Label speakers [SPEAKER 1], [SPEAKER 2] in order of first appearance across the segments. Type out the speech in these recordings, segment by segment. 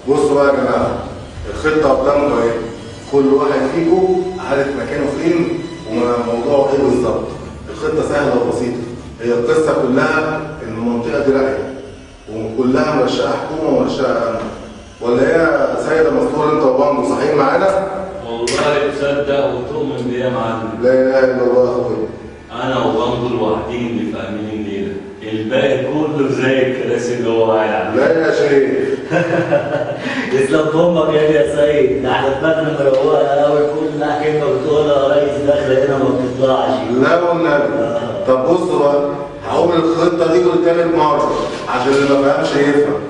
[SPEAKER 1] بصوا بقى يا جماعه، الخطه قدامكم اهي. كل واحد فيكم عارف مكانه فين وموضوعه ايه بالظبط. الخطه سهله وبسيطه، هي القصه كلها ان المنطقه دي راقيه وكلها مرشقه حكومه ومرشقه امن. ولا ايه يا سيد مستور انت وبانجو صحيين معانا؟
[SPEAKER 2] والله تصدق وتؤمن بيا يا معلم.
[SPEAKER 1] لا اله الا الله يا اخويا.
[SPEAKER 2] انا وبانجو الوحيدين اللي فاهمين الليله، الباقي كله زي الكراسي اللي هو قاعد عليها.
[SPEAKER 1] لا يا شيخ.
[SPEAKER 3] يسلم امك يا سيد، ده احنا دماغنا مروقه قوي، كل كلمه بتقولها يا ريس داخله هنا ما بتطلعش.
[SPEAKER 1] لا والنبي. طب بصوا بقى، هقوم الخطه دي لتالت مره عشان اللي ما فهمش يفهم.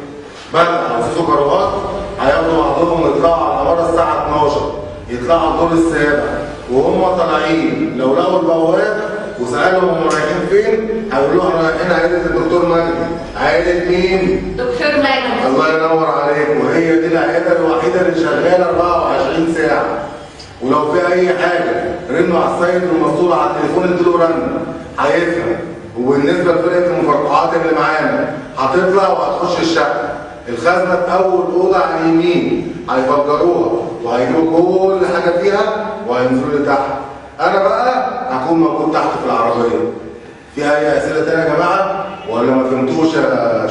[SPEAKER 1] بدأ السكروات هياخدوا بعضهم يطلعوا على العماره الساعه 12، يطلعوا الدور السابع وهم طالعين لو لقوا البواب وسالهم هم رايحين فين هيقولوا له احنا رايحين عياده الدكتور مجدي. عياده مين؟
[SPEAKER 4] دكتور مجدي.
[SPEAKER 1] الله ينور عليك. وهي دي العياده الوحيده اللي شغاله 24 ساعه. ولو في اي حاجه رنوا على السيد المسؤول على التليفون اديله رن هيفهم. وبالنسبه لفرقه المفرقعات اللي معانا هتطلع وهتخش الشقه. الخزنه في اول اوضه على اليمين هيفجروها وهيجيبوا كل حاجه فيها وهينزلوا لي تحت. انا بقى هكون موجود تحت في العربيه. في اي اسئله تانيه يا جماعه ولا ما فهمتوش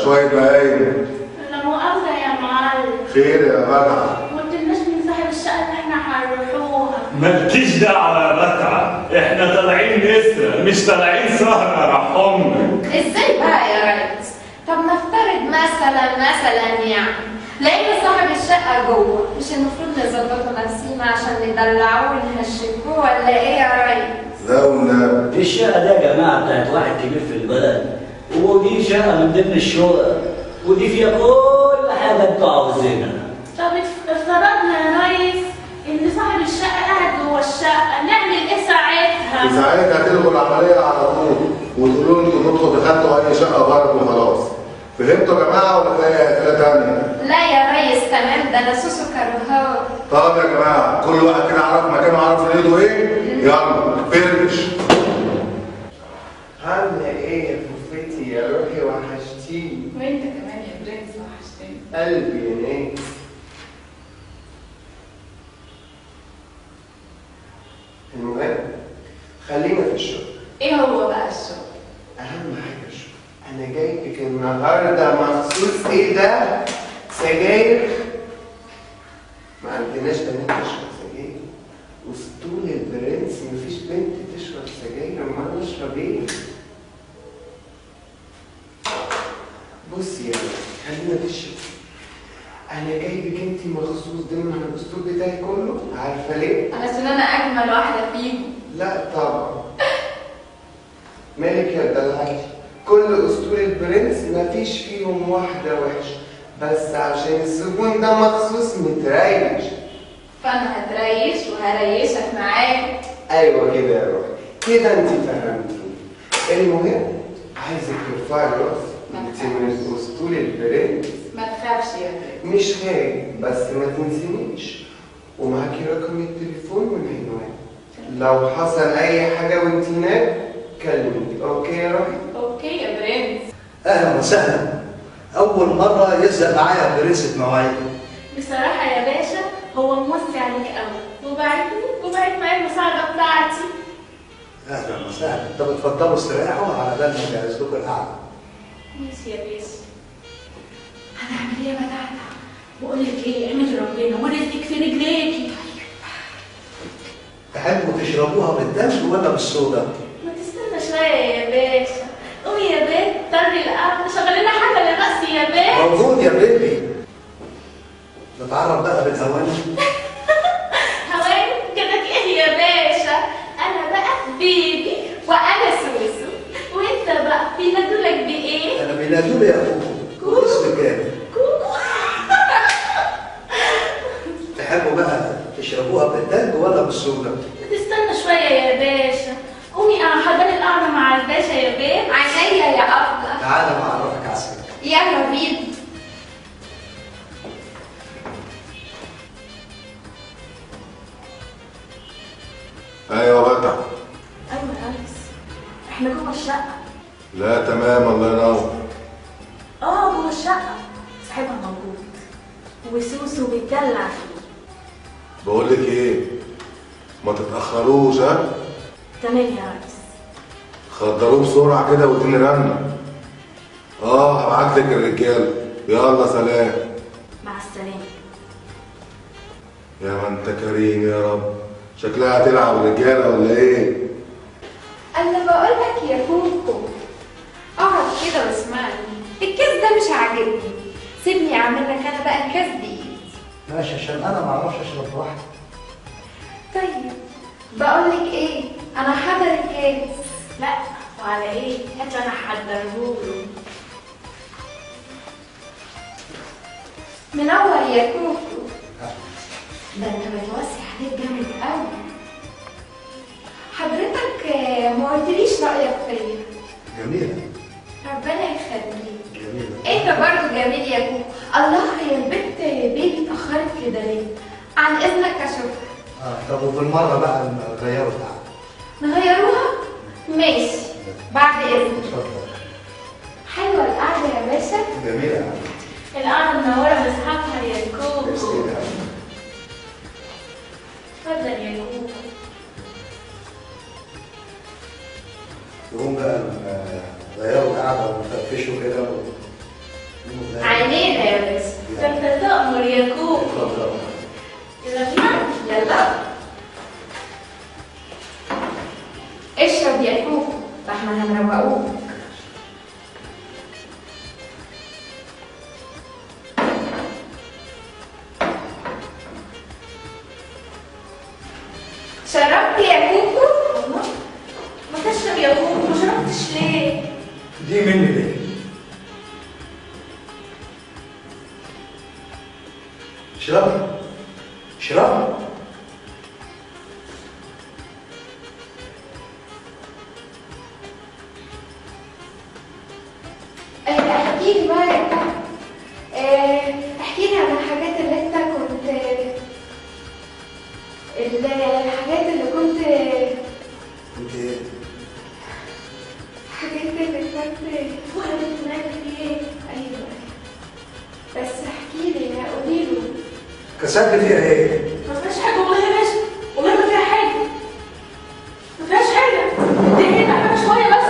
[SPEAKER 1] شويه بهايم؟
[SPEAKER 4] لا مؤاخذة يا معلم.
[SPEAKER 1] خير يا بدعه.
[SPEAKER 4] ما قلتلناش مين صاحب الشقة اللي احنا هنروحوها.
[SPEAKER 2] مالكيش دعوه يا بتعه، احنا طالعين نسرق مش طالعين سهره يا رحمنا.
[SPEAKER 4] ازاي بقى يا ريس؟ طب نفترض مثلا يعني لقينا صاحب الشقة جوه، مش المفروض نظبطوا نفسينا عشان ندلعوه ونهشكوه ولا ايه يا ريس؟
[SPEAKER 1] لا والنبي.
[SPEAKER 3] دي الشقه دي يا جماعه بتاعت واحد كبير في البلد، ودي شقه من ضمن الشقق، ودي فيها كل حاجه انتوا عاوزينها.
[SPEAKER 4] طب افترضنا يا ريس ان صاحب الشقة قاعد جوه الشقة، نعمل ايه ساعتها؟
[SPEAKER 1] في ساعتها هتلغوا العمليه على طول وتقولوا انتوا انتوا دخلتوا اي شقه غلط وخلاص. فهمتوا يا جماعه ولا في اي اسئله تانيه؟
[SPEAKER 4] لا يا ريس تمام، ده انا سوسو كرهان.
[SPEAKER 1] طب يا جماعه كل واحد كده عارف مكانه وعارف ايده ايه؟ يلا فرش.
[SPEAKER 5] عاملة ايه يا فوفتي يا روحي وحشتيني.
[SPEAKER 4] وانت كمان يا برنس وحشتني.
[SPEAKER 5] قلبي يا ناس. المهم خلينا في الشغل.
[SPEAKER 4] ايه هو بقى الشغل؟
[SPEAKER 5] أهم حاجة الشغل. أنا جايبك النهاردة مخصوص. إيه ده؟ سجاير؟ ما عندناش بنات تشرب سجاير. وسطول البرنس مفيش بنت تشرب سجاير. أمال نشرب إيه؟ بصي يا ولد، خلينا في الشغل. أنا جايبك أنتي مخصوص ضمن الأسطول بتاعي كله. عارفة ليه؟
[SPEAKER 4] علشان انا اجمل واحدة فيهم.
[SPEAKER 5] لا طبعا. مالك يا دلعتي؟ كل اسطول البرنس مفيش فيهم واحدة وحشة، بس عشان الزبون ده مخصوص متريش.
[SPEAKER 4] فانا هتريش وهريشك معاك.
[SPEAKER 5] ايوه كده يا روحي، كده انت فهمتيني. المهم عايزك ترفعي راسك، انت من اسطول البرنس.
[SPEAKER 4] ما تخافش يا برنس.
[SPEAKER 5] مش خايف، بس ما تنسينيش. ومعاكي رقم التليفون والعنوان، لو حصل اي حاجة وانت هناك كلمني. اوكي يا روحي؟
[SPEAKER 4] اوكي يا برنس.
[SPEAKER 6] اهلا وسهلا. اول مره يلزق معايا برنس مواعيد.
[SPEAKER 4] بصراحة يا باشا هو موسي عليك قوي وبعتني معايا المساعدة بتاعتي.
[SPEAKER 6] اهلا وسهلا. طب اتفضلوا استريحوا على بال ما نجهز لكم القعده.
[SPEAKER 4] ماشي يا باشا. هنعمل ايه يا بدعنا؟ بقول لك ايه، اعملي ربنا ورزقك في رجليكي.
[SPEAKER 6] تحبوا تشربوها بالدم ولا بالصودا؟
[SPEAKER 4] ما تستنى شوية يا باشا. قومي يا بيت طري القهوة، شغل لنا حاجة للرقص يا بيت.
[SPEAKER 6] موجود يا بيبي. نتعرف بقى بالهواني.
[SPEAKER 4] هواني كده ايه يا باشا؟ انا بقى بيبي وانا سوسو، وانت بقى بينادولك بايه؟
[SPEAKER 6] انا بينادولي يا كوكو. اسمك ايه؟
[SPEAKER 4] كوكو.
[SPEAKER 6] تحبوا بقى تشربوها بالدم ولا بالصودا؟
[SPEAKER 4] تستنى شوية يا باشا. قومي حضري القعدة مع الباشا يا بيه. عينيا يا أبلة.
[SPEAKER 6] تعالى بعرفك عسل.
[SPEAKER 4] يلا بينا.
[SPEAKER 1] ايوه بدع.
[SPEAKER 4] أيوة يا ريس، احنا جوه الشقة.
[SPEAKER 1] لا تمام الله ينور.
[SPEAKER 4] جوه الشقة. صاحبها موجود
[SPEAKER 7] وسوسو بيتدلع.
[SPEAKER 1] بقول لك ايه، ما تتاخروش ها.
[SPEAKER 7] تمام يا ريس.
[SPEAKER 1] خدروه بسرعه كده واديني رنه. هبعت لك الرجاله. يلا سلام.
[SPEAKER 7] مع السلامة.
[SPEAKER 1] يا ما انت كريم يا رب. شكلها هتلعب رجاله ولا ايه؟
[SPEAKER 4] انا بقول لك يا كوكو، اقعد كده واسمعني. الكاس ده مش عاجبني، سيبني اعمل لك انا بقى الكاس بايدي.
[SPEAKER 6] ماشي، عشان انا ما اعرفش اشرب لوحدي.
[SPEAKER 4] طيب بقول لك ايه، انا حاضر الكاس.
[SPEAKER 7] لا وعلى ايه؟ هات انا احضرهوله.
[SPEAKER 4] منور يا كوكو. ده انت بتوسع عليك جامد قوي. حضرتك ما قلتليش رايك فيا.
[SPEAKER 6] جميلة.
[SPEAKER 4] ربنا يخليك.
[SPEAKER 6] جميلة.
[SPEAKER 4] انت برضو جميل يا كوكو. الله، هي البنت بيبي اتاخرت كده ليه؟ عن اذنك اشوفها.
[SPEAKER 6] طب وبالمرة بقى نغيروا تعالى.
[SPEAKER 4] نغيروها؟ ماشي، بعد اذنك.
[SPEAKER 6] اتفضل.
[SPEAKER 4] حلوه القعده يا باشا.
[SPEAKER 6] جميلة يا عم.
[SPEAKER 7] القعدة منورة بأصحابها يا كوكو.
[SPEAKER 6] ميرسي يا عم.
[SPEAKER 7] اتفضل يا كوكو.
[SPEAKER 6] يقوم بقى نغيروا القعدة ونفرفشوا كده
[SPEAKER 4] عينينا يا باشا.
[SPEAKER 7] انت تأمر يا كوكو.
[SPEAKER 6] اتفضل.
[SPEAKER 7] يلا بينا.
[SPEAKER 4] يلا اشرب يا كوكو، ده احنا هنروقوك. شربت يا كوكو؟
[SPEAKER 7] الله، ما تشرب يا كوكو، ما شربتش ليه؟
[SPEAKER 6] دي مني ليه؟ اشرب. اشرب.
[SPEAKER 4] احكي لي بقى يا كوكو. احكي لي عن الحاجات اللي انت كنت الحاجات اللي كنت
[SPEAKER 6] انت ايه؟
[SPEAKER 4] الحاجات اللي كنت
[SPEAKER 7] وانا كنت بنعمل ايه؟
[SPEAKER 4] ايوه، بس احكي لي، قولي له.
[SPEAKER 6] كسبت فيها ايه؟
[SPEAKER 7] ما فيهاش حاجة والله يا باشا، والله ما فيها حاجة. ما فيهاش حاجة. دي هي تعبانة شوية بس.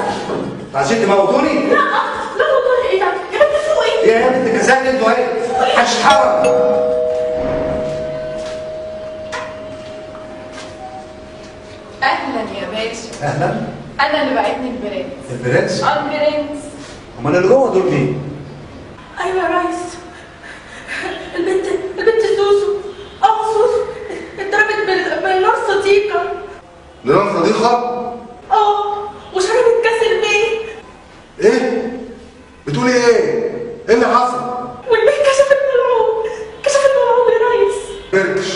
[SPEAKER 6] عايزين تموتوني؟
[SPEAKER 7] لا لا والله، ايه ده؟ يا بنت فوقي.
[SPEAKER 6] يا ابني انت كسبت انتوا ايه؟ هشحرك.
[SPEAKER 4] اهلا يا باشا.
[SPEAKER 6] اهلا.
[SPEAKER 4] انا اللي بعتني البرنس.
[SPEAKER 6] البرنس؟
[SPEAKER 4] البرنس.
[SPEAKER 6] امال اللي جوه دول مين؟
[SPEAKER 7] ايوه يا ريس. البنت سوسو. سوسو اتضربت بالنار صديقة.
[SPEAKER 1] نيران صديقه؟
[SPEAKER 7] وشربت كاس البيت.
[SPEAKER 1] ايه؟ بتقولي ايه؟ ايه اللي حصل؟
[SPEAKER 7] والبيت كشف الملعوب. كشف الملعوب يا ريس.
[SPEAKER 1] بركش.